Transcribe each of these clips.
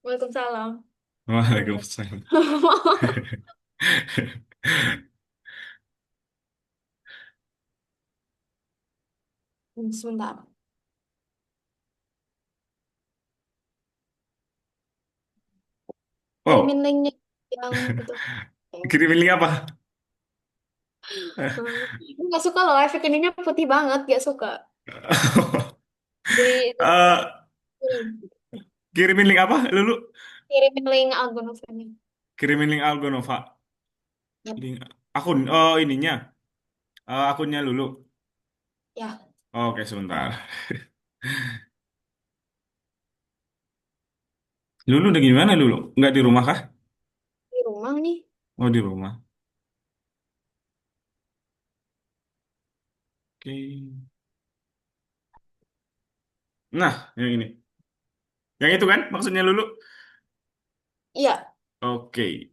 Waalaikumsalam. Bentar. Waalaikumsalam. Sebentar. Kirimin Oh, linknya yang itu. kirimin link apa? Hmm. Nggak suka loh, efek ininya putih banget, gak suka. Di Eh, kirimin link apa, Lulu? kirimin link Algonovo ini. Kirimin link Algonova. Yap. Link akun. Oh, ininya. Akunnya Lulu. Ya, Oke, sebentar. Lulu udah gimana, Lulu? Nggak di rumah kah? di rumah nih. Oh, di rumah. Oke. Nah, yang ini. Yang itu kan maksudnya Lulu? Iya, Oke.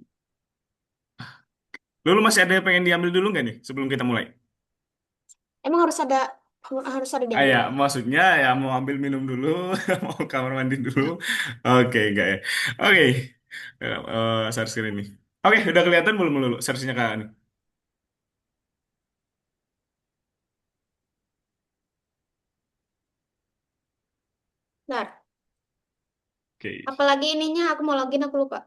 Lulu masih ada yang pengen diambil dulu nggak nih sebelum kita mulai? emang harus ada Ah diambil. ya, maksudnya ya mau ambil minum dulu, mau kamar mandi dulu. Oke, enggak ya. Oke, share screen nih. Oke, udah kelihatan belum Lulu searchnya kak nih? Bentar. Oke, Apalagi ininya aku mau login aku lupa.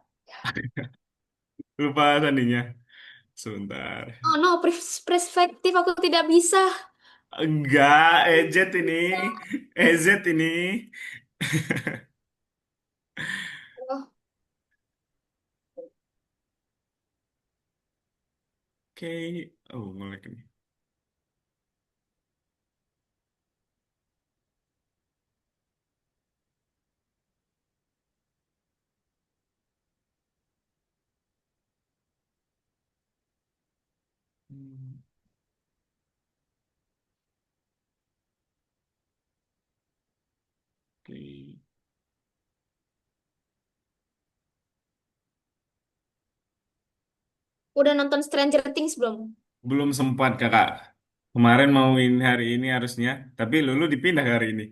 lupa sandinya. Sebentar. Oh no, perspektif aku tidak bisa. Enggak, EZ ini. EZ ini. Oh, Oke, oh mulai nih. Hmm, Oke, udah nonton Stranger Things belum? belum sempat kakak. Kemarin mauin hari ini harusnya, tapi Lulu dipindah ke hari ini.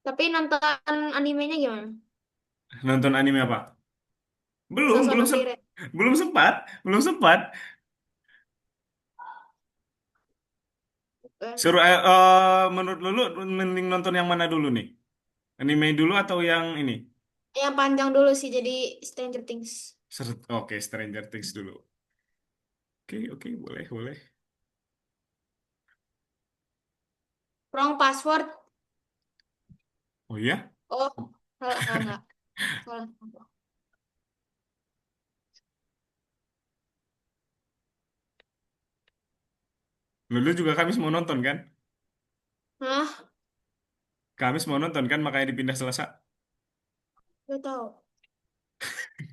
Tapi nonton animenya gimana? Nonton anime apa? Belum, Sosok belum no sempat, Light. belum sempat, belum sempat. Suruh, menurut Lulu, mending nonton yang mana dulu nih? Anime dulu atau yang ini? Yang panjang dulu sih, jadi Stranger Things. Oke, Stranger Things dulu. Oke, oke, boleh, boleh. Wrong password. Oh iya? Oh, salah, salah nggak? Salah. Lulu juga Kamis mau nonton kan? Hah? Kamis mau nonton kan, makanya dipindah Selasa. Gak tahu.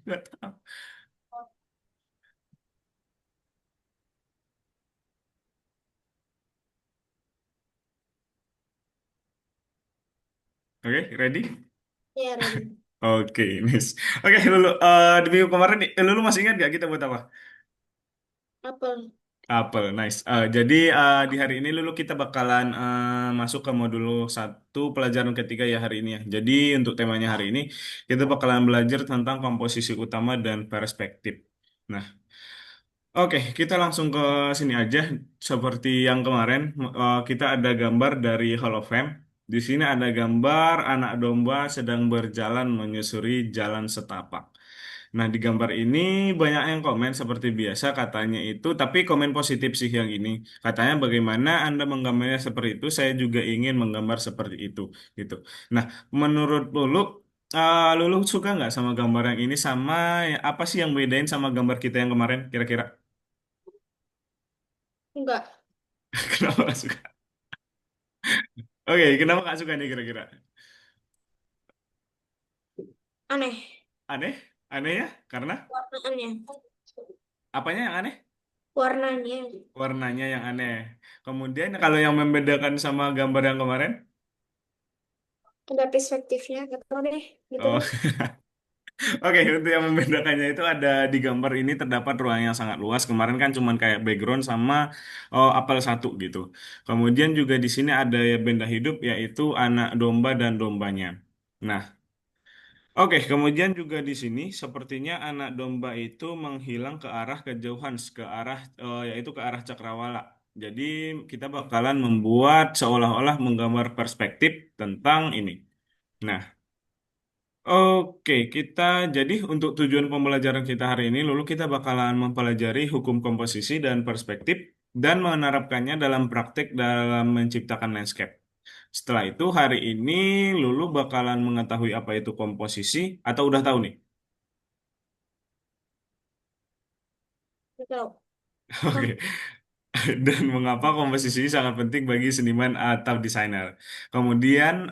Nggak tahu. Oke, ready? Ya, ready. Oke, Miss. Oke, Lulu, di minggu kemarin, Lulu masih ingat gak kita buat apa? Apple. Apel, nice. Jadi di hari ini Lulu kita bakalan masuk ke modul satu pelajaran ketiga ya hari ini ya. Jadi untuk temanya hari ini kita bakalan belajar tentang komposisi utama dan perspektif. Nah, oke, kita langsung ke sini aja. Seperti yang kemarin, kita ada gambar dari hologram. Di sini ada gambar anak domba sedang berjalan menyusuri jalan setapak. Nah, di gambar ini banyak yang komen seperti biasa katanya itu, tapi komen positif sih yang ini. Katanya bagaimana Anda menggambarnya seperti itu, saya juga ingin menggambar seperti itu, gitu. Nah, menurut Lulu, Lulu suka nggak sama gambar yang ini sama apa sih yang bedain sama gambar kita yang kemarin kira-kira? Enggak. Kenapa nggak suka? Oke, kenapa nggak suka nih kira-kira? Aneh. Aneh? Aneh ya? Karena Warnanya. apanya yang aneh? Warnanya. Warnanya yang aneh. Kemudian kalau yang membedakan sama gambar yang kemarin? Ada perspektifnya. Gak tahu deh. Gitu Oh, deh. Oke, untuk yang membedakannya itu ada di gambar ini terdapat ruang yang sangat luas. Kemarin kan cuman kayak background sama apel satu gitu. Kemudian juga di sini ada benda hidup yaitu anak domba dan dombanya. Nah, oke, kemudian juga di sini sepertinya anak domba itu menghilang ke arah kejauhan, ke arah yaitu ke arah cakrawala. Jadi kita bakalan membuat seolah-olah menggambar perspektif tentang ini. Nah, oke, kita jadi untuk tujuan pembelajaran kita hari ini, lalu kita bakalan mempelajari hukum komposisi dan perspektif dan menerapkannya dalam praktek dalam menciptakan landscape. Setelah itu hari ini Lulu bakalan mengetahui apa itu komposisi atau udah tahu nih? Nggak tahu. Hah, Oke. Dan mengapa komposisi sangat penting bagi seniman atau desainer. Kemudian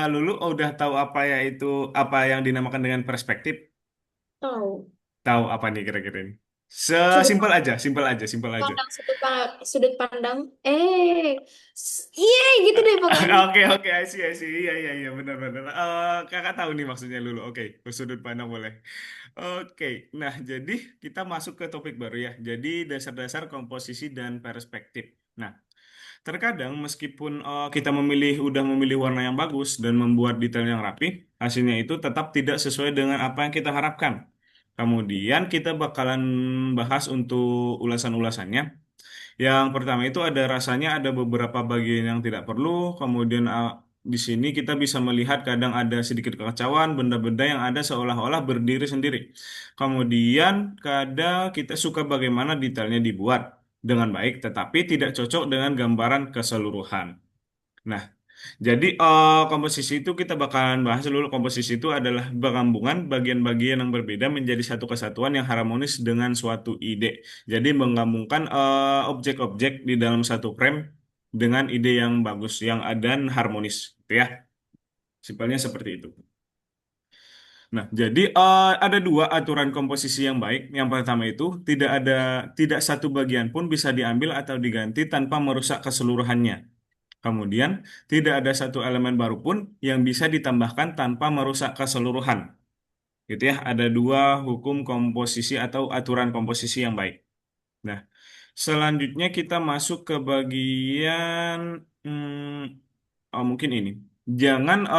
Lulu udah tahu apa ya itu apa yang dinamakan dengan perspektif? tahu. Tahu apa nih kira-kira ini? Sudut Sesimpel aja, simpel aja, simpel aja. pandang, sudut pandang. Iya gitu deh pokoknya. Oke, oke, I see. Iya, iya, iya, benar-benar. Kakak tahu nih maksudnya Lulu. Oke, sudut pandang boleh. Oke, nah jadi kita masuk ke topik baru ya. Jadi dasar-dasar komposisi dan perspektif. Nah, terkadang meskipun kita udah memilih warna yang bagus dan membuat detail yang rapi, hasilnya itu tetap tidak sesuai dengan apa yang kita harapkan. Kemudian kita bakalan bahas untuk ulasan-ulasannya. Yang pertama itu ada rasanya ada beberapa bagian yang tidak perlu, kemudian di sini kita bisa melihat kadang ada sedikit kekacauan, benda-benda yang ada seolah-olah berdiri sendiri. Kemudian kadang kita suka bagaimana detailnya dibuat dengan baik, tetapi tidak cocok dengan gambaran keseluruhan. Nah, jadi komposisi itu kita bakalan bahas dulu. Komposisi itu adalah penggabungan bagian-bagian yang berbeda menjadi satu kesatuan yang harmonis dengan suatu ide. Jadi menggabungkan objek-objek di dalam satu frame dengan ide yang bagus, yang dan harmonis, gitu ya. Simpelnya seperti itu. Nah, jadi ada dua aturan komposisi yang baik. Yang pertama itu tidak satu bagian pun bisa diambil atau diganti tanpa merusak keseluruhannya. Kemudian, tidak ada satu elemen baru pun yang bisa ditambahkan tanpa merusak keseluruhan. Gitu ya, ada dua hukum komposisi atau aturan komposisi yang baik. Nah, selanjutnya kita masuk ke bagian mungkin ini. Jangan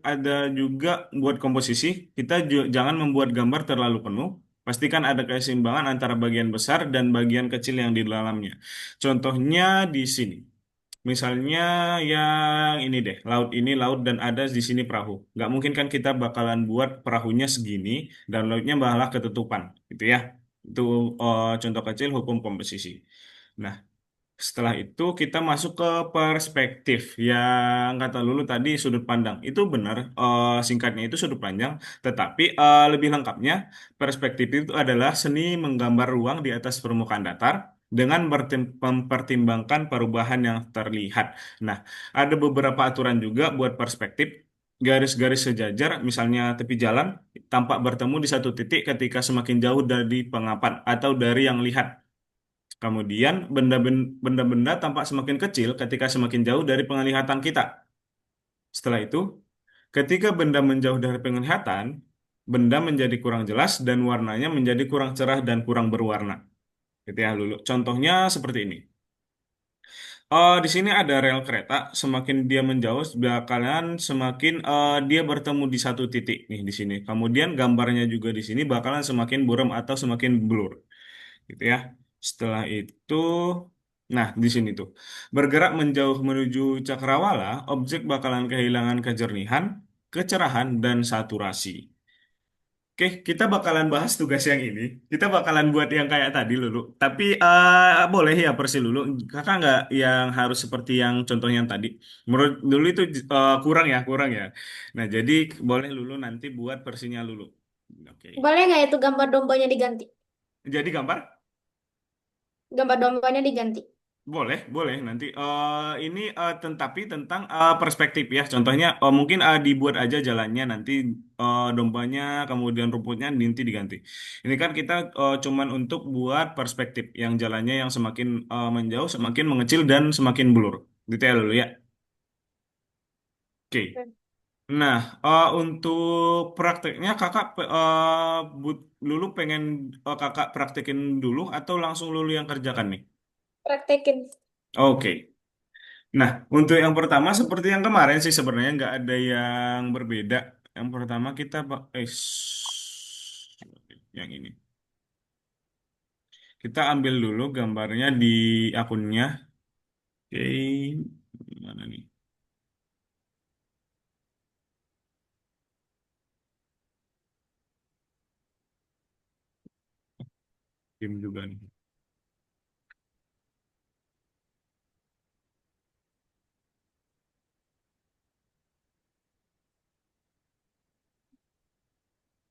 ada juga buat komposisi, kita jangan membuat gambar terlalu penuh. Pastikan ada keseimbangan antara bagian besar dan bagian kecil yang di dalamnya. Contohnya di sini. Misalnya yang ini deh, laut ini laut dan ada di sini perahu. Nggak mungkin kan kita bakalan buat perahunya segini dan lautnya malah ketutupan, gitu ya. Itu contoh kecil hukum komposisi. Nah, setelah itu kita masuk ke perspektif yang kata Lulu tadi sudut pandang. Itu benar, singkatnya itu sudut pandang, tetapi lebih lengkapnya perspektif itu adalah seni menggambar ruang di atas permukaan datar dengan mempertimbangkan perubahan yang terlihat. Nah, ada beberapa aturan juga buat perspektif. Garis-garis sejajar, misalnya tepi jalan, tampak bertemu di satu titik ketika semakin jauh dari pengapat atau dari yang lihat. Kemudian benda-benda tampak semakin kecil ketika semakin jauh dari penglihatan kita. Setelah itu, ketika benda menjauh dari penglihatan, benda menjadi kurang jelas dan warnanya menjadi kurang cerah dan kurang berwarna. Gitu ya, Lulu. Contohnya seperti ini. Di sini ada rel kereta, semakin dia menjauh, bakalan semakin dia bertemu di satu titik nih di sini. Kemudian gambarnya juga di sini bakalan semakin buram atau semakin blur. Gitu ya. Setelah itu, nah di sini tuh bergerak menjauh menuju cakrawala, objek bakalan kehilangan kejernihan, kecerahan, dan saturasi. Oke, kita bakalan bahas tugas yang ini. Kita bakalan buat yang kayak tadi Lulu. Tapi boleh ya versi Lulu. Kakak nggak yang harus seperti yang contohnya yang tadi. Menurut Lulu itu kurang ya. Nah, jadi boleh Lulu nanti buat versinya Lulu. Oke. Boleh nggak itu gambar dombanya diganti? Jadi gambar? Gambar dombanya diganti. Boleh, boleh nanti. Ini tetapi tentang perspektif ya. Contohnya mungkin dibuat aja jalannya nanti dombanya kemudian rumputnya nanti diganti. Ini kan kita cuman untuk buat perspektif yang jalannya yang semakin menjauh, semakin mengecil dan semakin blur. Detail dulu ya. Oke. Nah, untuk prakteknya kakak Lulu pengen kakak praktekin dulu atau langsung Lulu yang kerjakan nih? Praktekin. Oke. Nah, untuk yang pertama seperti yang kemarin sih sebenarnya nggak ada yang berbeda. Yang pertama kita yang ini. Kita ambil dulu gambarnya di akunnya. Oke, mana nih? Tim juga nih.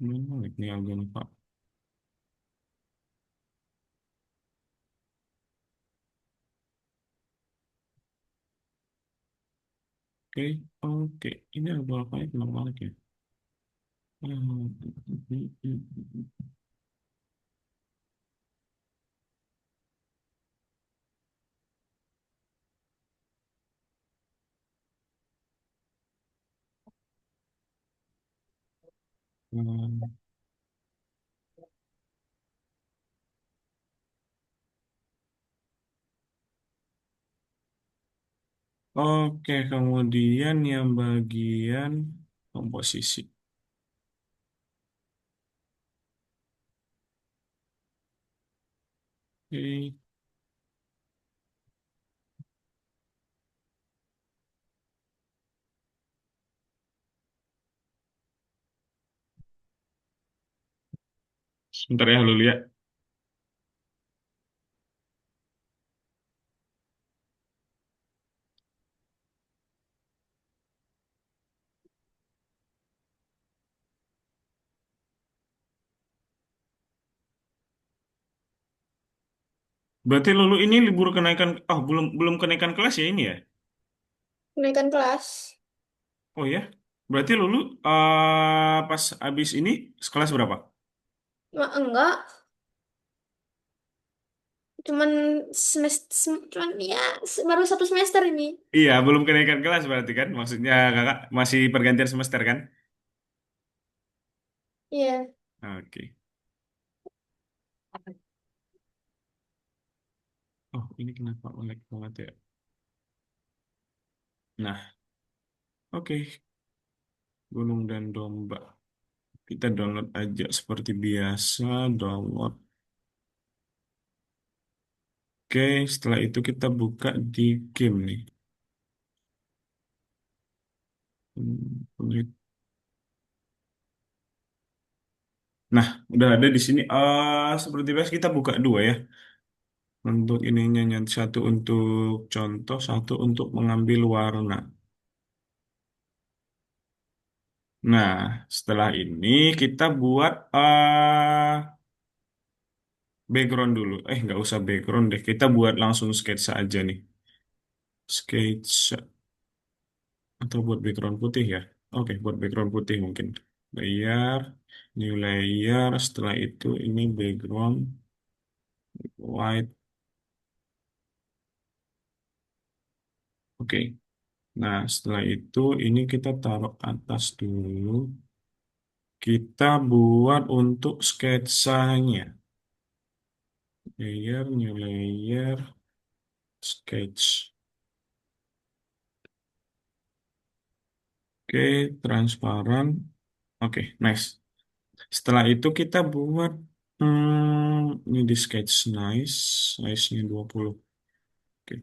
Ini agak lupa. Oke, oke. Ini ada apa ya? Kenapa lagi ya? Hmm, Oke, kemudian yang bagian komposisi. Oke, sebentar ya, lu lihat. Berarti Lulu ini libur kenaikan, oh belum belum kenaikan kelas ya ini ya? Kenaikan kelas. Oh ya, berarti Lulu pas abis ini kelas berapa? Enggak, cuman cuman ya baru 1 semester ini. Iya, belum kenaikan kelas berarti kan? Maksudnya kakak masih pergantian semester kan? Iya. Oke. Oh, ini kenapa lag banget ya? Nah, oke. Gunung dan domba. Kita download aja seperti biasa, download. Oke, setelah itu kita buka di game nih. Hmm, Nah, udah ada di sini. Seperti biasa kita buka dua ya. Untuk ininya satu untuk contoh, satu untuk mengambil warna. Nah, setelah ini kita buat background dulu. Nggak usah background deh. Kita buat langsung sketsa aja nih. Sketsa atau buat background putih ya. Oke, buat background putih mungkin. Layer, new layer. Setelah itu ini background white. Oke. Nah, setelah itu ini kita taruh atas dulu. Kita buat untuk sketsanya. Layer, new layer, sketch. Oke, transparan. Oke, nice. Setelah itu kita buat ini di sketch nice, size-nya 20. Oke.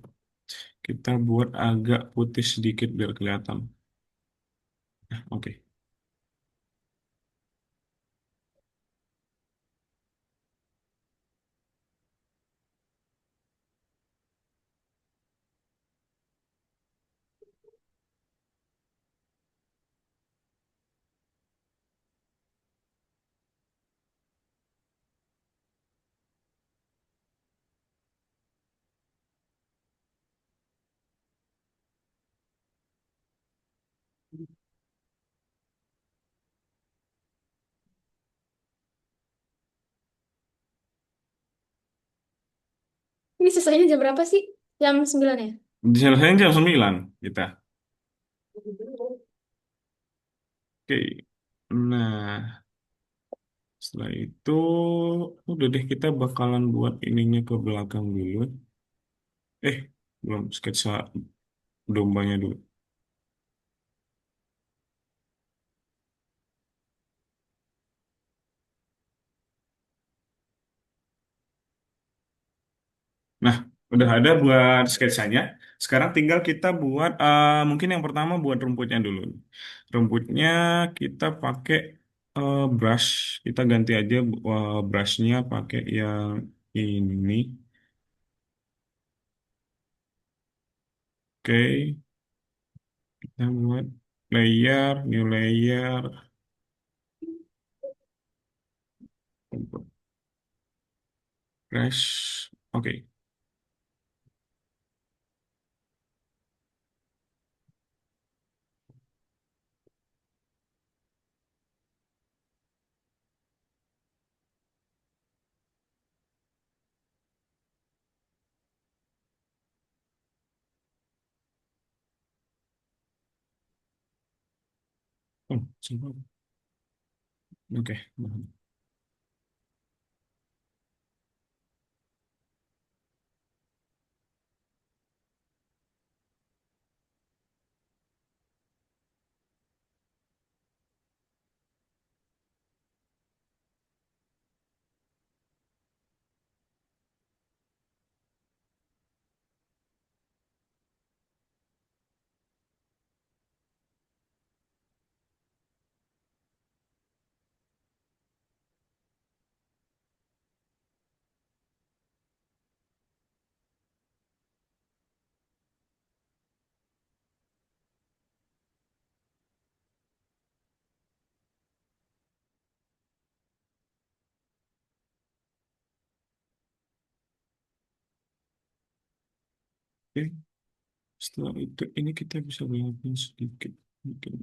Kita buat agak putih sedikit biar kelihatan. Oke. Ini selesainya jam berapa sih? Jam 9 ya? Diselesaikan jam 9 kita. Oke. Nah, setelah itu udah deh kita bakalan buat ininya ke belakang dulu. Eh, belum sketsa dombanya dulu. Nah, udah ada buat sketsanya. Sekarang tinggal kita buat mungkin yang pertama buat rumputnya dulu. Rumputnya kita pakai brush. Kita ganti aja brushnya pakai yang ini. Oke, kita buat layer, new layer, brush. Oke. Oh, coba. Oke. Oke. Setelah itu ini kita bisa gelapin sedikit. Mungkin.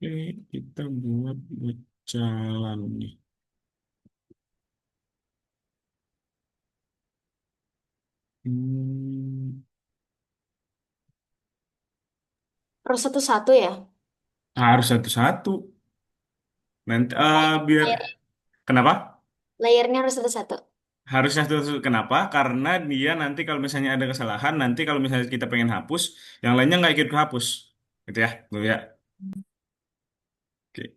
Oke, kita buat jalan nih. Hmm, Harus satu-satu ya. harus satu-satu. Nanti biar Layer- kenapa? Layernya harus satu-satu. Harusnya satu-satu. Kenapa? Karena dia nanti kalau misalnya ada kesalahan, nanti kalau misalnya kita pengen hapus, yang lainnya nggak ikut kehapus. Gitu ya, dulu ya. Oke.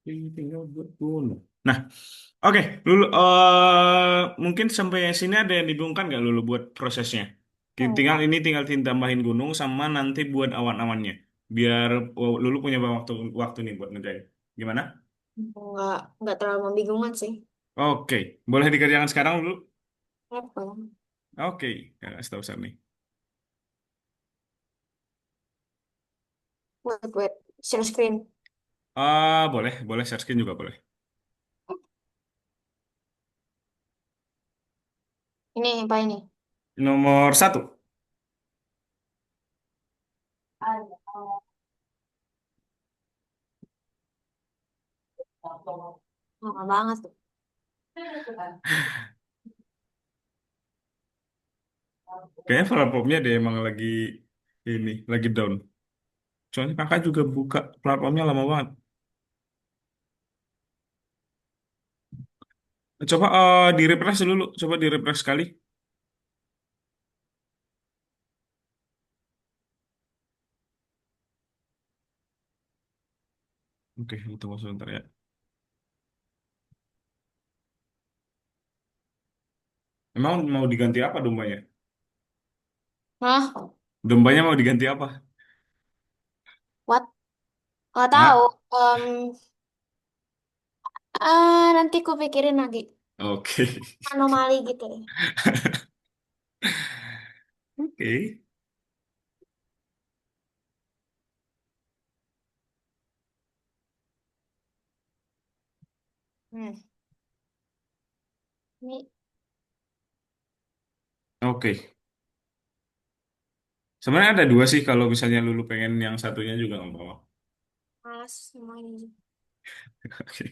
Tinggal buat gunung. Nah, oke, Lulu, mungkin sampai sini ada yang dibingungkan nggak Lulu buat prosesnya? Tinggal Enggak, ini tinggal tambahin gunung sama nanti buat awan-awannya. Biar Lulu punya waktu waktu nih buat ngerjain. Gimana? enggak terlalu membingungkan sih. Oke, boleh dikerjakan sekarang dulu. Apa? Oke, ya, setahu saya nih. Wait, share screen. Boleh, boleh share screen juga boleh. Ini apa ini? Nomor satu. Lama banget tuh. Kayaknya platformnya dia emang lagi ini, lagi down. Soalnya kakak juga buka platformnya lama banget. Coba di refresh dulu, coba di refresh sekali. Oke, tunggu sebentar ya. Emang mau diganti apa dombanya? Hah? Dombanya mau diganti apa? What? Nggak tahu. Hah? Em, nanti ku pikirin lagi. Oke. Anomali gitu deh. Oke. Hmm. Ini Oke. Sebenarnya ada dua sih kalau misalnya Lulu pengen yang satunya juga nggak apa-apa. malas semua ini. Oke.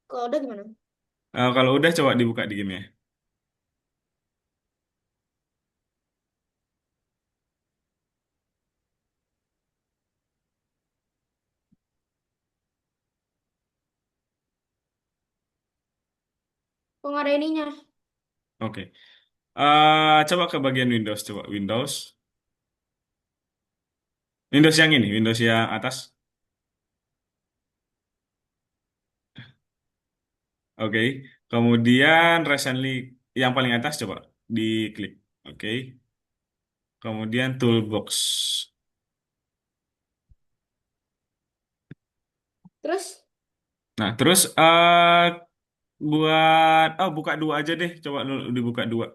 Kalau udah gimana? Kalau udah coba dibuka di gamenya. Kok nggak ada ininya? Oke. Coba ke bagian Windows, coba Windows. Windows yang ini, Windows yang atas. Oke. Kemudian recently yang paling atas coba diklik. Oke. Kemudian toolbox. Terus Nah, terus buka dua aja deh. Coba dulu dibuka dua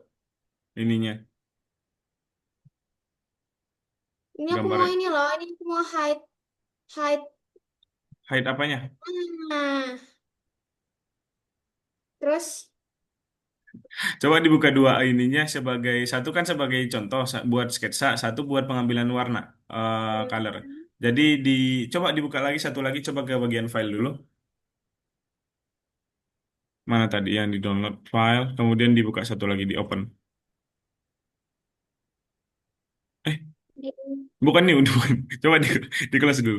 ininya ini aku mau gambarnya. ini loh. Ini aku mau hide hide. Hide apanya? Nah, terus Coba dibuka dua ininya sebagai satu kan sebagai contoh buat sketsa, satu buat pengambilan warna color. Jadi coba dibuka lagi satu lagi coba ke bagian file dulu. Mana tadi yang di download file, kemudian dibuka satu lagi di open. Eh, bukan nih, bukan. Coba di close dulu.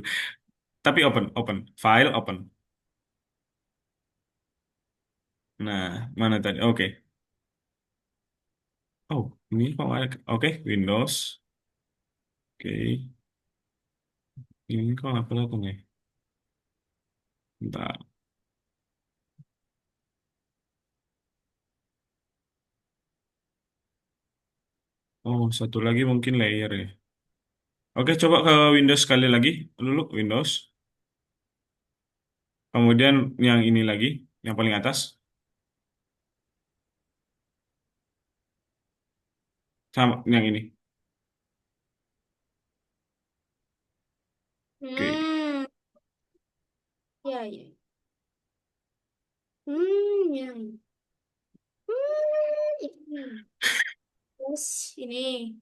Tapi open, open. File open. Nah, mana tadi? Oke. Oh, ini kok nggak ada. Oke, Windows. Oke. Ini kok nggak kelihatan ya? Bentar. Oh, satu lagi mungkin layer ya. Oke, coba ke Windows sekali lagi. Dulu Windows. Kemudian yang ini lagi, yang paling atas. Sama yang ini. Oke. hmm, ya ya. Ya. Ini. Terus ini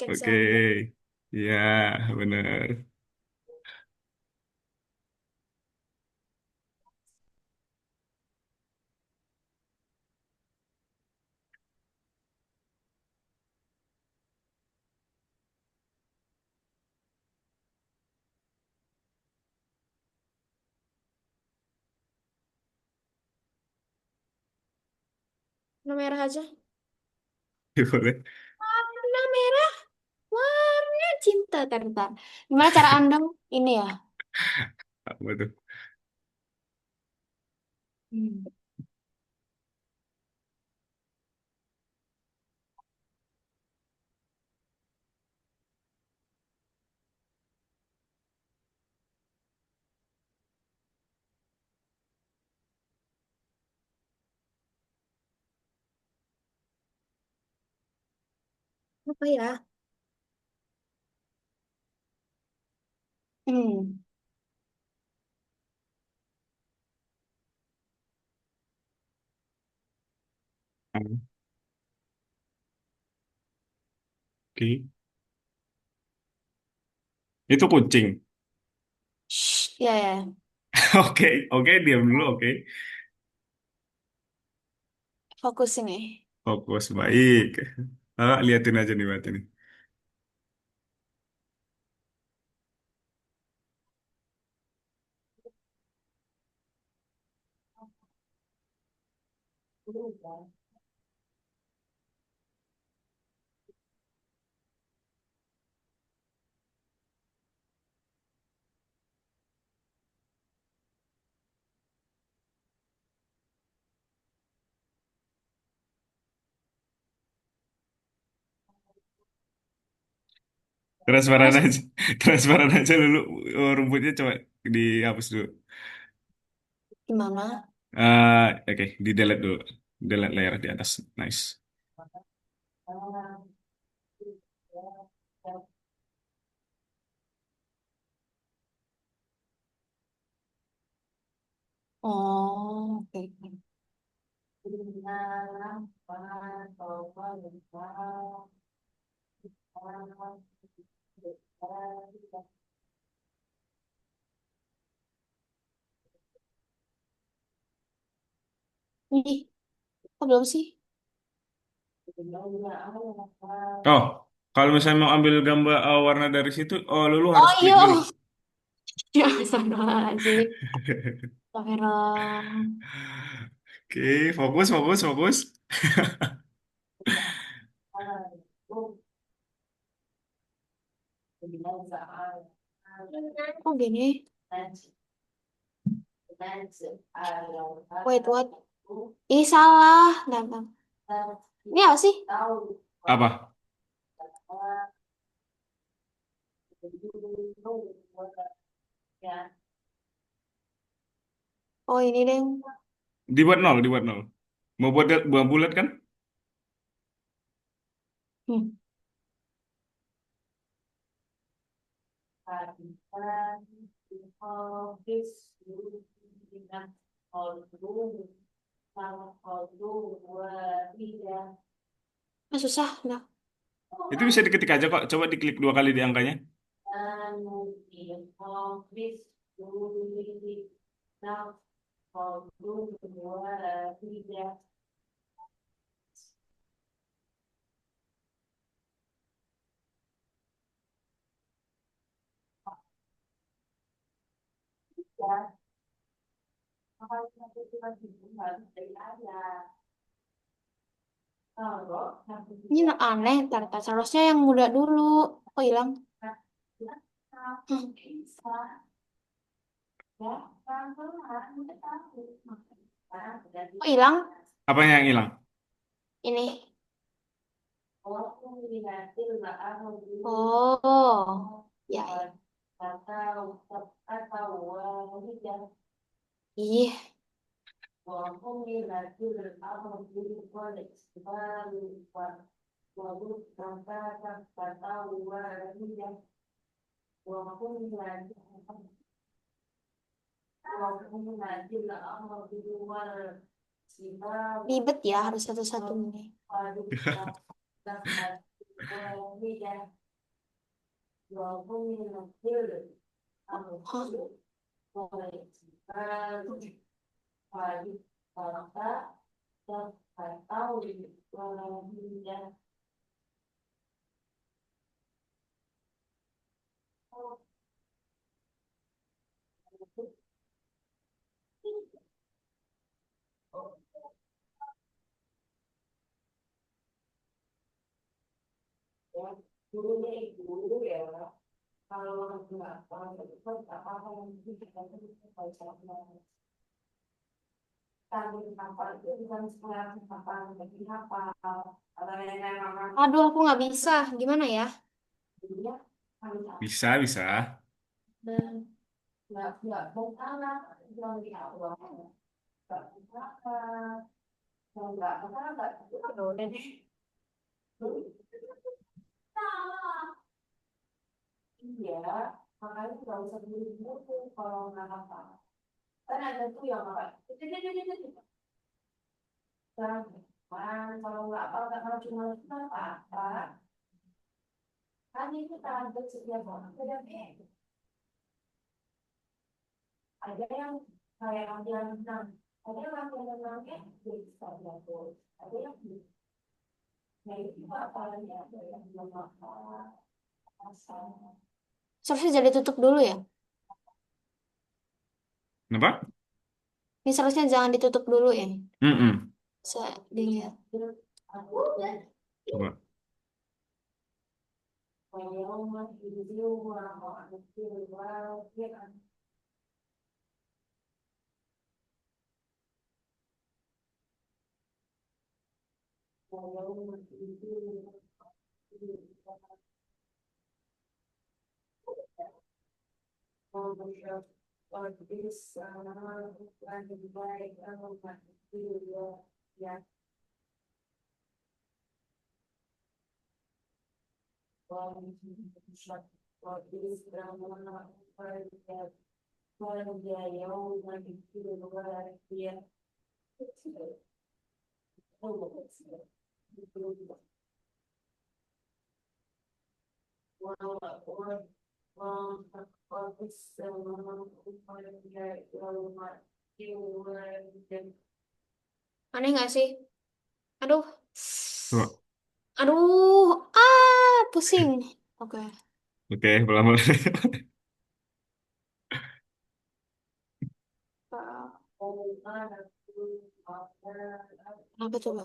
Oke. sketsa. Iya, bener. Warna merah aja. Boleh. Warna merah, warna cinta. Bentar, bentar. Gimana cara Anda ini ya? Apa tuh? Hmm. Apa ya? Hmm. Ah, oke. Itu kucing. Shh, ya, ya. Oke, oke, diam dulu, oke. Fokus ini. Fokus, baik. Liatin aja nih, liatin nih. Transparan Mas, aja, transparan aja dulu. Oh, rumputnya coba dihapus dulu. gimana? Oke, di delete dulu. Delete layer di atas. Nice. Oh, oke. Ih, kok belum sih? Oh, kalau misalnya mau ambil gambar warna dari situ, oh lulu harus Oh klik iya, dulu. ya, astagfirullahaladzim. Astagfirullah. Oke, fokus, fokus, fokus. Kok gini? Wait, what? Ih, salah. Nggak. Ini apa sih? Apa? Oh, ini deh. Dibuat nol, dibuat nol. Mau buat bulat kan? Hmm. Ah, susah. Nah. Itu bisa diketik aja kok. Coba diklik 2 kali di angkanya. Ini aneh. Ntar, ntar. Seharusnya yang muda dulu. Kok hilang? Hmm. Kok hilang? Apa yang hilang? Ini. Oh. Ya, ya. Ih. Ribet ya. Harus satu-satu ini. Hah? Aduh, aku nggak bisa. Gimana ya? Bisa, bisa. Ya udah deh. Seharusnya jadi tutup dulu ya. Kenapa? Ini seharusnya jangan ditutup dulu ya. Mm-mm. Bisa dilihat. Coba. Aneh nggak sih? Aduh. Coba. Aduh. Pusing. Oke. Oke, pelan-pelan. Apa coba?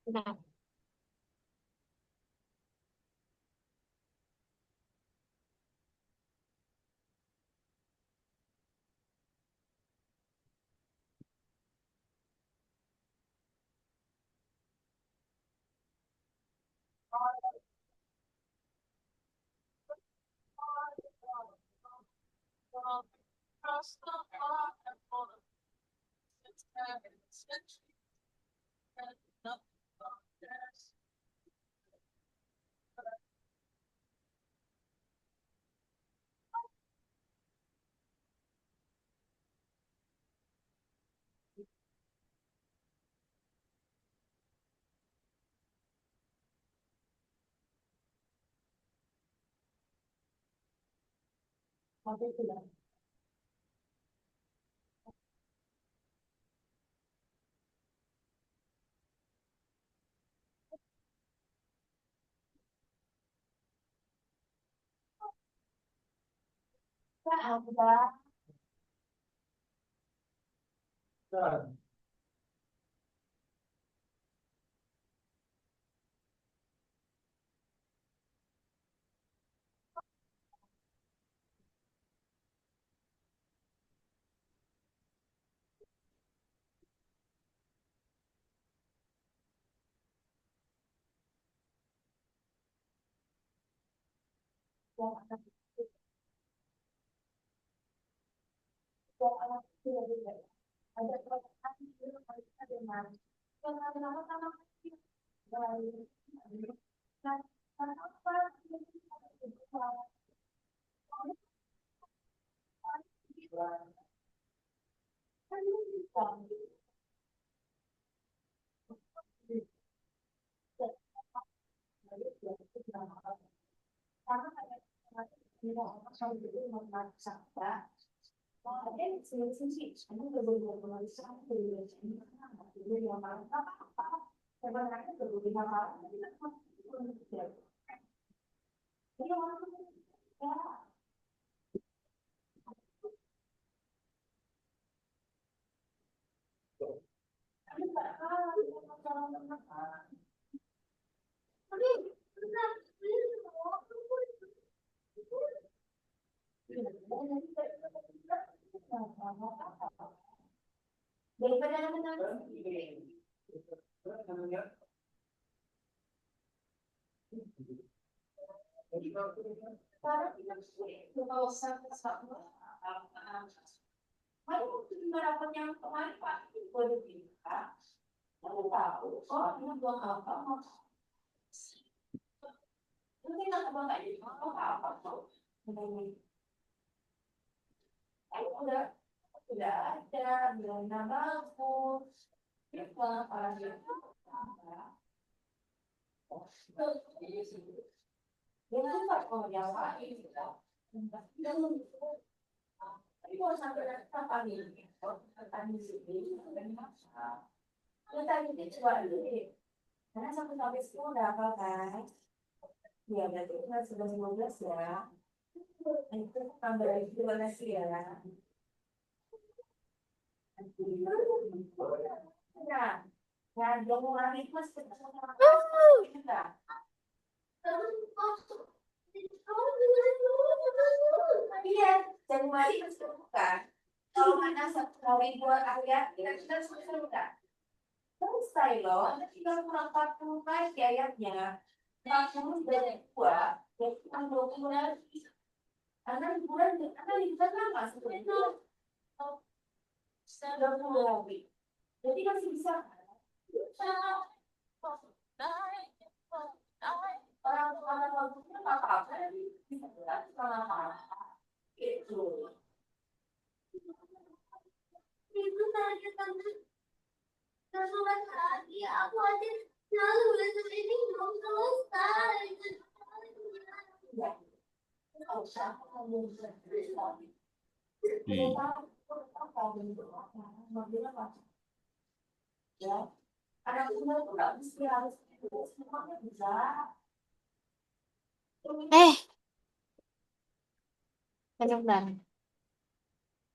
Nah, Ya, ada. Hmm. Eh, bentar.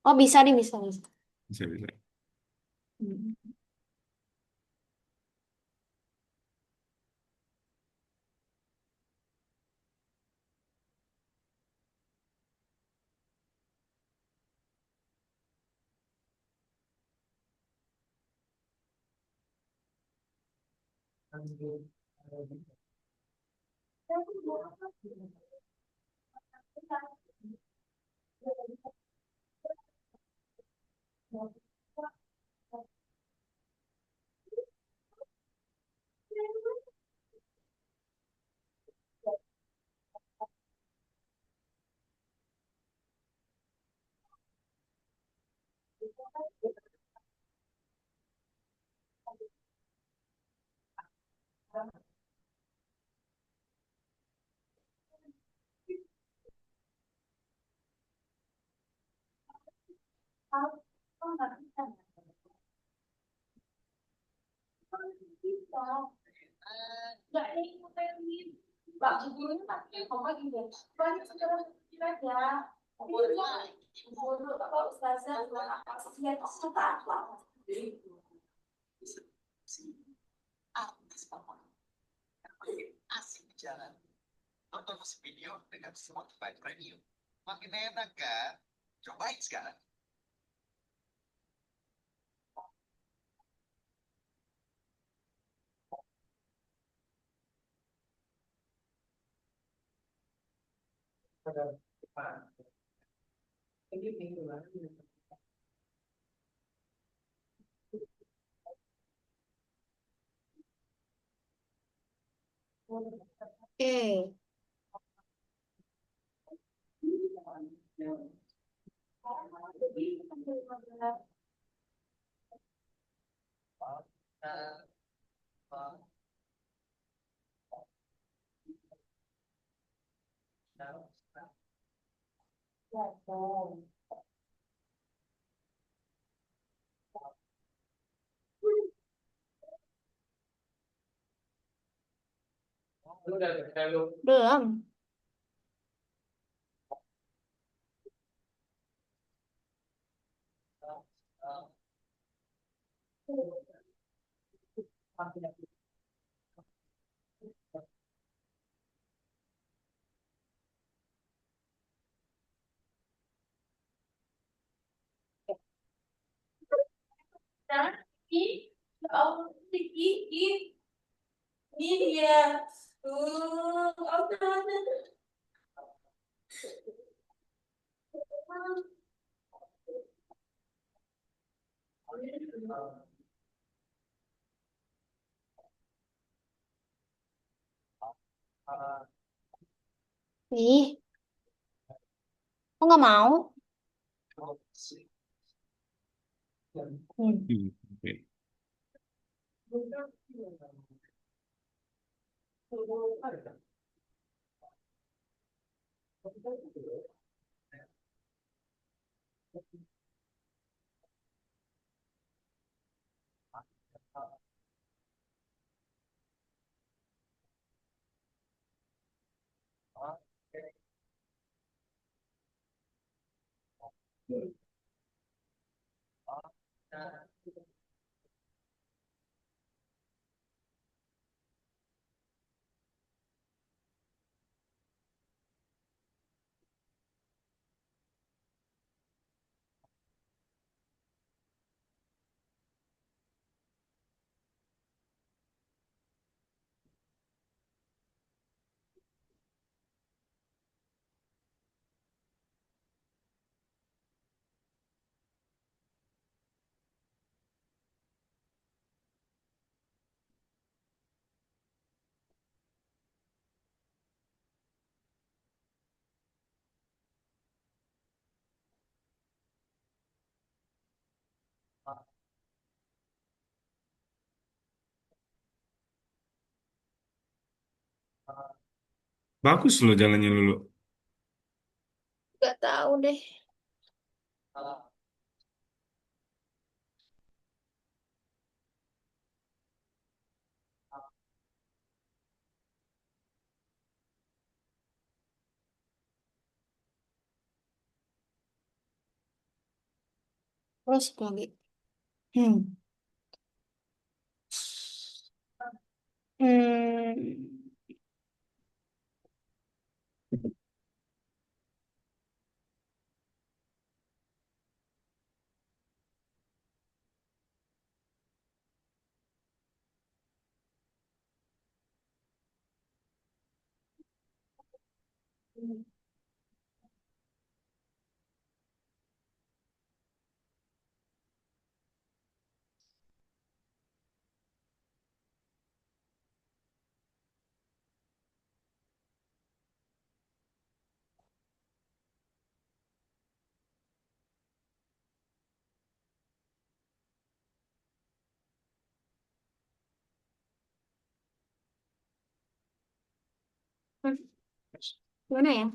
Oh, bisa nih, bisa, bisa. Bisa, bisa. Hmm. Oke. Belum. Ini dia. Ih, kok nggak mau? Hmm. Hmm, oke. Bagus loh jalannya Lulu. Gak tahu deh. Terus lagi. Hmm. Hmm. Hmm. Gimana ya?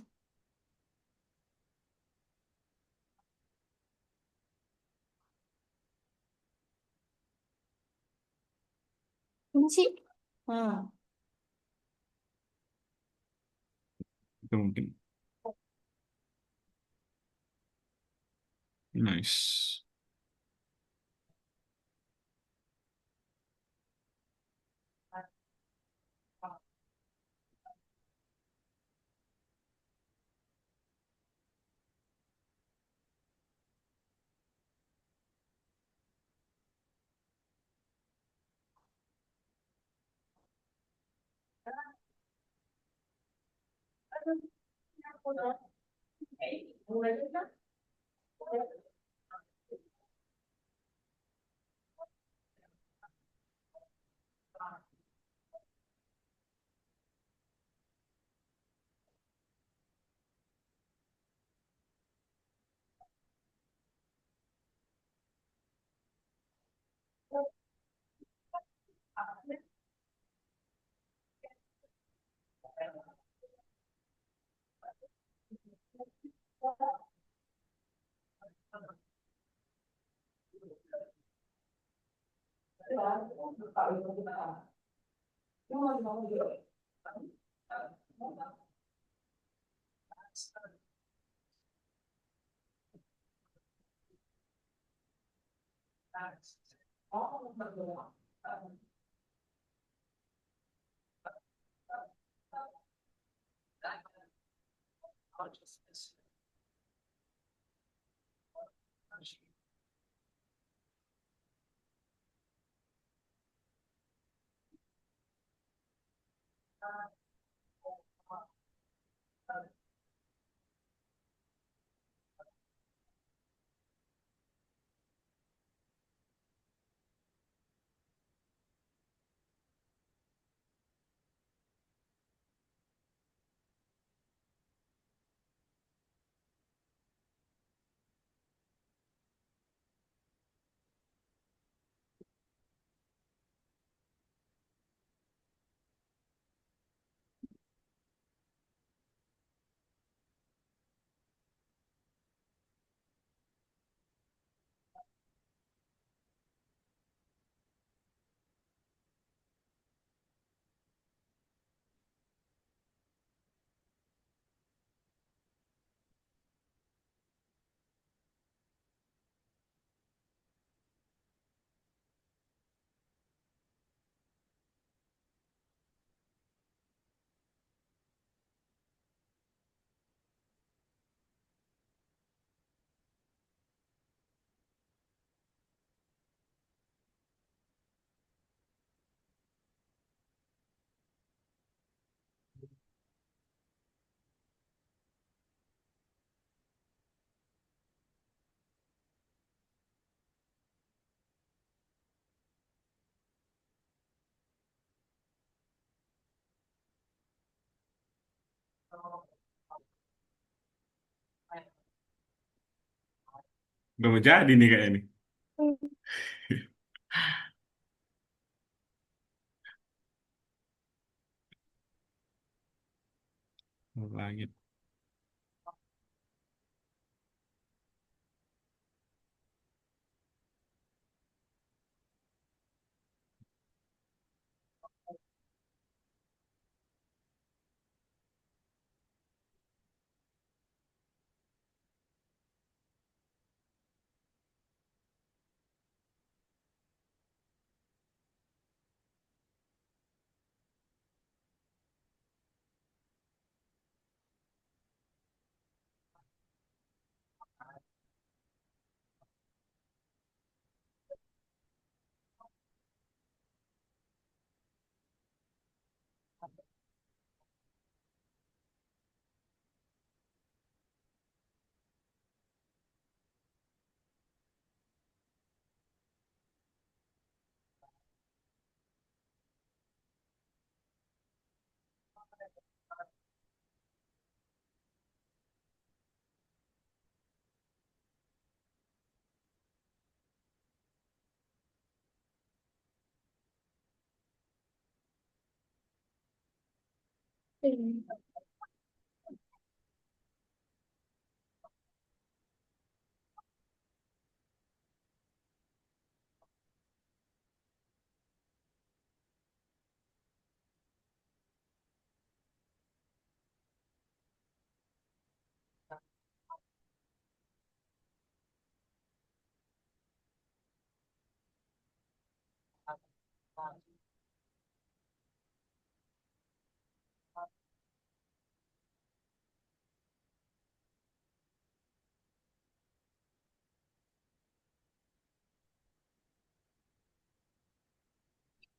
Ini sih. Hmm. Itu mungkin. Nice. Udah mau jadi nih kayak ini. Langit.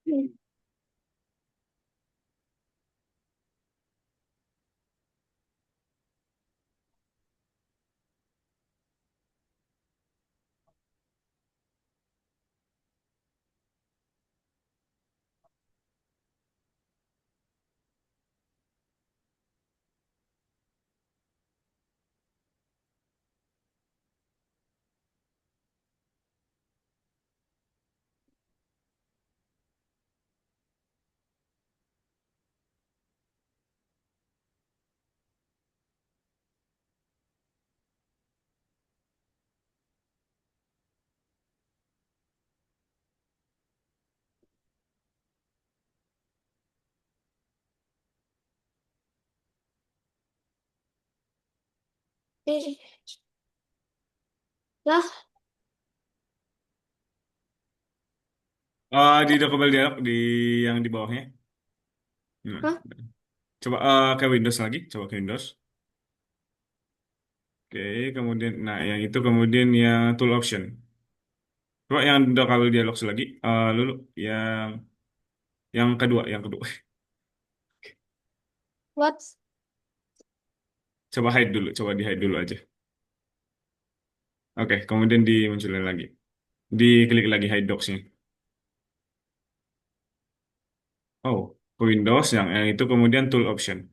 Hmm. Eh, lah, Di double dialog di yang di bawahnya. Nah, hah? coba ke Windows lagi, coba ke Windows. Oke, kemudian, nah yang itu kemudian yang tool option. Coba yang double dialog lagi, Lulu, yang yang kedua, yang kedua. What? Coba hide dulu, coba di hide dulu aja. Oke, kemudian dimunculin lagi. Diklik lagi hide docs-nya. Oh, ke Windows yang itu kemudian tool option.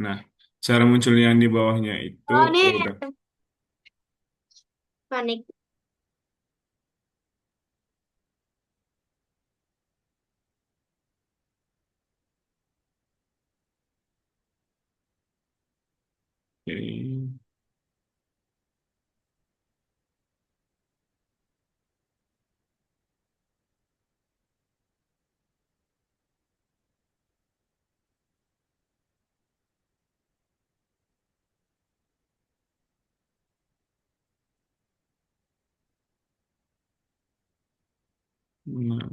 Nah, cara muncul yang di bawahnya itu, Oh, oh, nih, udah. panik. Oke. Nah,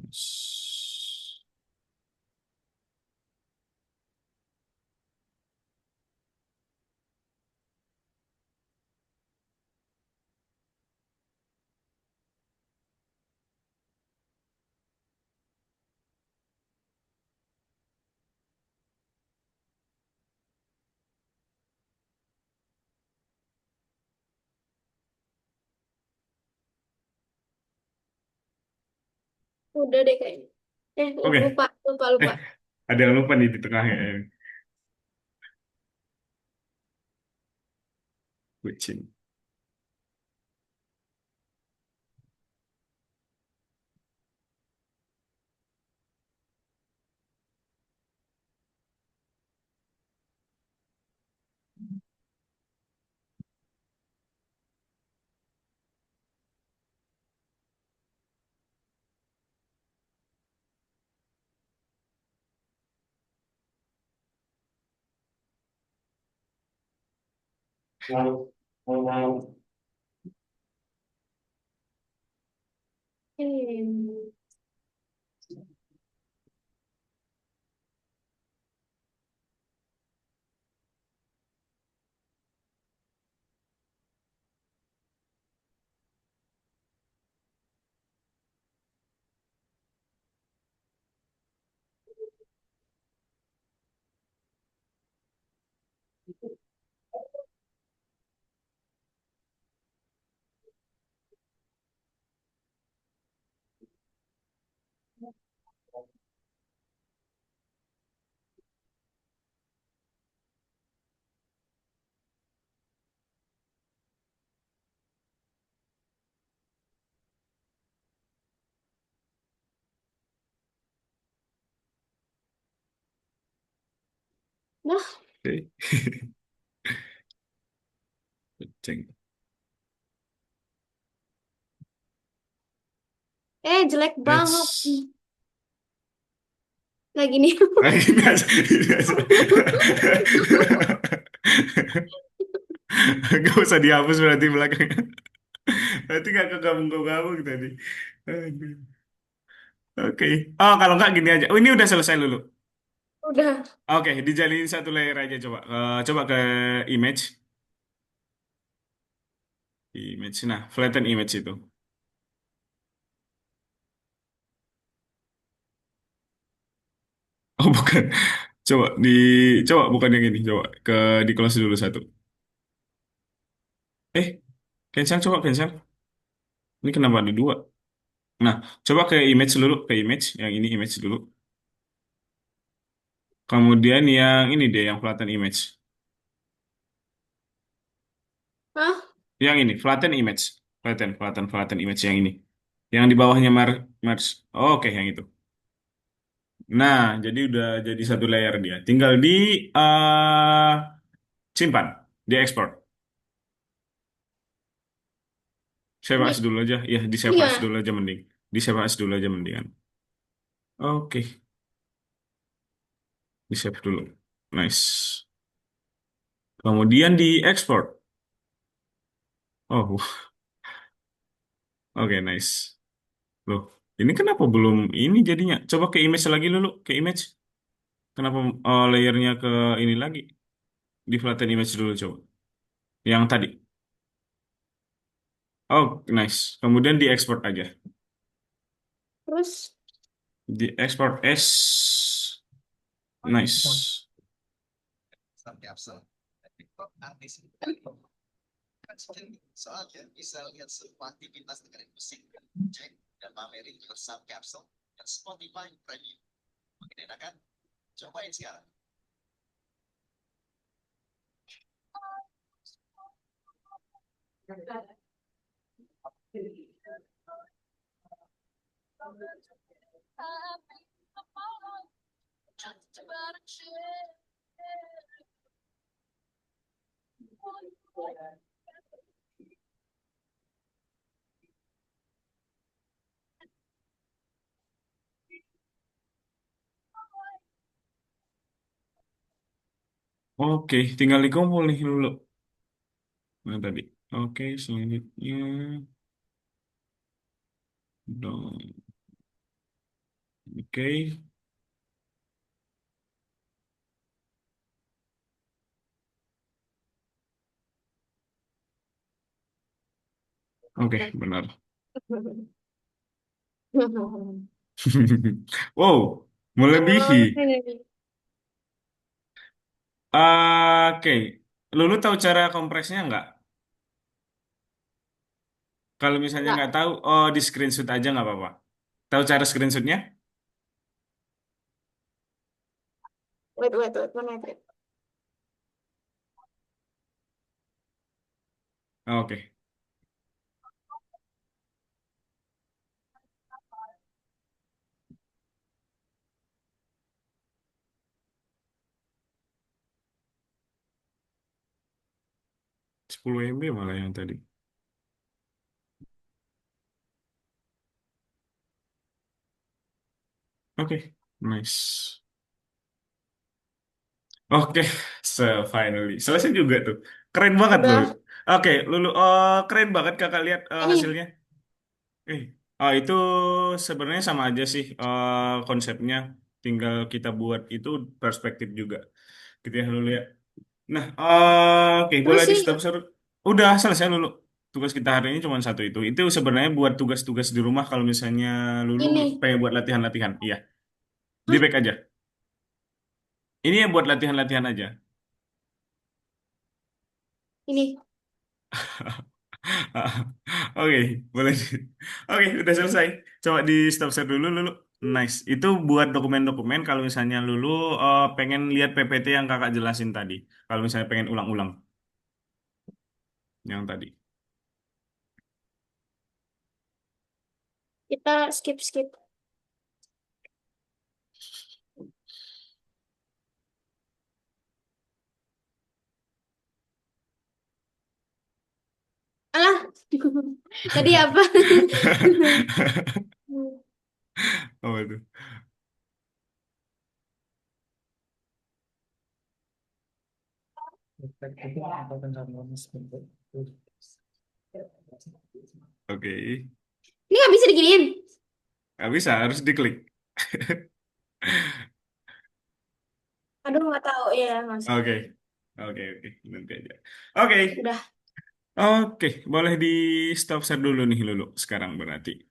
Udah deh kayaknya. oke. Lupa, lupa, lupa. Eh, ada yang lupa nih di tengahnya. Kucing. Hmm. Nah, Oke. Kucing. jelek banget. Let's. Lagi nih. Nah, ini aja, ini aja. Gak usah dihapus berarti belakangnya. Berarti gak kegabung-gabung tadi. Aduh. Oke. Oh, kalau nggak gini aja. Oh, ini udah selesai dulu. Udah. Oke, dijalin satu layer aja coba. Coba ke image. Image. Nah, flatten image itu. Oh, bukan. Coba di coba bukan yang ini. Coba di close dulu satu. Cancel coba cancel. Ini kenapa ada dua? Nah, coba ke image dulu, ke image. Yang ini image dulu. Kemudian yang ini deh, yang flatten image. Hah? Yang ini, flatten image. Flatten image yang ini. Yang di bawahnya Mars. Oh, oke, yang itu. Nah, jadi udah jadi satu layer dia. Tinggal di simpan, di ekspor. Save as Di, dulu aja. Ya, di save as iya. dulu aja mending. Di save as dulu aja mendingan. Oke, di save dulu. Nice. Kemudian di ekspor. Oh, oke, nice. Loh, ini kenapa belum ini jadinya? Coba ke image lagi dulu, ke image. Kenapa layernya ke ini lagi? Di flatten image dulu coba. Yang tadi. Oh, nice. Kemudian di export aja. Terus Di export as nice. Oke, tinggal dikumpul nih dulu. Nah, tadi. Oke, selanjutnya. Dong. Oke, oke, benar. Wow, melebihi. Oke. Oke, Lulu tahu cara kompresnya nggak? Kalau misalnya Enggak. nggak tahu, oh di screenshot aja nggak apa-apa. Tahu cara screenshotnya? Wait. Mana itu? Oke, 10 MB malah yang tadi. Oke, nice. Oke, finally. Selesai juga tuh. Keren banget loh. Udah. Oke, Lulu, oh, keren banget kakak lihat Ini. hasilnya. Itu sebenarnya sama aja sih konsepnya. Tinggal kita buat itu perspektif juga. Gitu ya Lulu ya. Nah, oke, boleh Terus di sih stop seru. Udah selesai Lulu. Tugas kita hari ini cuma satu itu. Itu sebenarnya buat tugas-tugas di rumah kalau misalnya Lulu ini. pengen buat latihan-latihan. Iya, di Hah? back aja. Ini ya buat latihan-latihan aja. Ini. Oke, boleh. Oke, udah selesai. Coba di stop share dulu, Lulu. Nice. Itu buat dokumen-dokumen kalau misalnya Lulu pengen lihat PPT yang kakak jelasin tadi. Kalau misalnya pengen ulang-ulang yang tadi. Kita skip. Alah. Tadi apa? Oh, itu. Oke. Ini nggak bisa diginiin. Nggak bisa, harus diklik. Aduh, nggak tahu ya, Mas. Oke. Oke, oke. Nanti aja. Oke. Udah. Oke. Boleh di stop share dulu nih, Lulu. Sekarang berarti.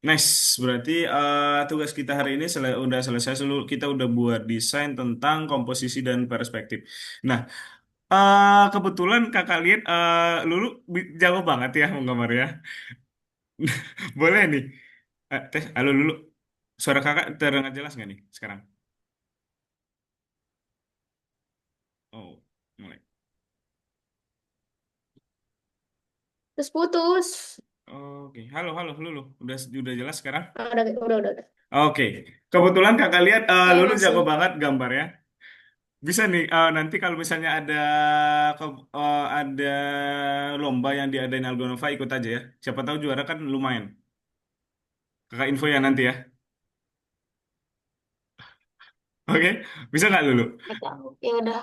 Nice. Berarti tugas kita hari ini udah selesai. Kita udah buat desain tentang komposisi dan perspektif. Nah, kebetulan kakak lihat Lulu jago banget ya menggambarnya. Boleh nih. Halo Lulu. Suara kakak terdengar jelas nggak nih sekarang? Oh, mulai. Terus putus. Oke, halo halo Lulu. Udah jelas sekarang? Ah, udah. Oke, kebetulan kakak lihat Ya, Lulu jago masih. banget gambarnya. Bisa nih nanti kalau misalnya ada lomba yang diadain Algonova ikut aja ya. Siapa tahu juara kan lumayan. Kakak info ya nanti ya. Oke, bisa nggak Lulu? Nggak tahu. Ya udah.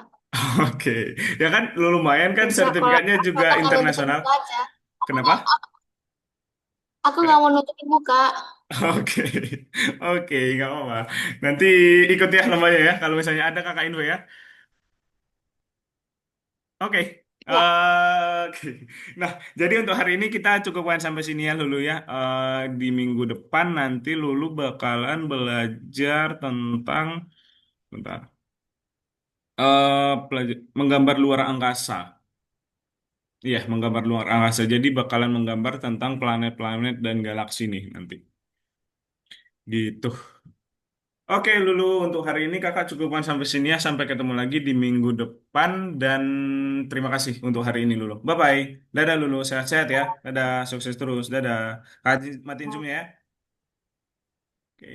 Oke, ya kan lumayan kan Bisa kalau sertifikatnya juga kakak nggak nutupin internasional. muka aja. Kenapa? Aku nggak mau nutupin muka. Oke, oke, nggak apa-apa. Nanti ikut ya lombanya ya. Kalau misalnya ada kakak info ya. Oke. Ya. Oke. Nah, jadi untuk hari ini kita cukupkan sampai sini ya Lulu ya. Di minggu depan nanti Lulu bakalan belajar tentang, bentar, menggambar luar angkasa. Iya, menggambar luar angkasa. Jadi bakalan menggambar tentang planet-planet dan galaksi nih nanti. Gitu. Oke, Lulu, untuk hari ini kakak cukupkan sampai sini ya. Sampai ketemu lagi di minggu depan. Dan terima kasih untuk hari ini, Lulu. Bye-bye. Dadah, Lulu. Sehat-sehat ya. Dadah, sukses terus. Dadah. Matiin zoom ya. Oke.